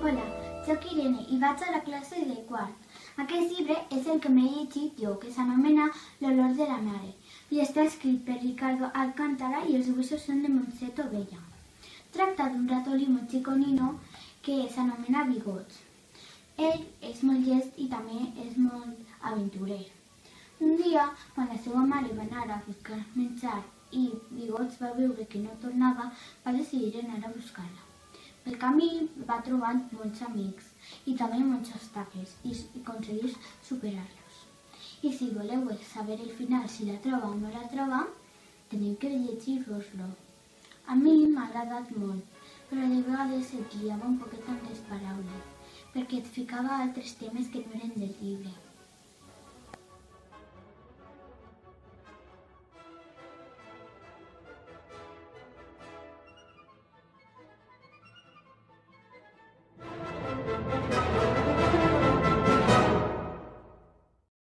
Hola, soc Irene i vaig a la classe de quart. Aquest llibre és el que m'he llegit jo, que s'anomena L'olor de la mare, i està escrit per Ricardo Alcántara i els dibuixos són de Montse Tovella. Tracta d'un ratolí molt xiconino que s'anomena Bigots. Ell és molt llest i també és molt aventurer. Un dia, quan la seva mare va anar a buscar menjar i Bigots va veure que no tornava, va decidir anar a buscar-la. Pel camí va trobant molts amics i també molts obstacles i aconseguir superar-los. I si voleu saber el final, si la troba o no la troba, teniu que llegir-vos-lo. A mi m'ha agradat molt, però de vegades et liava un poquet amb les paraules, perquè et ficava altres temes que no eren del llibre.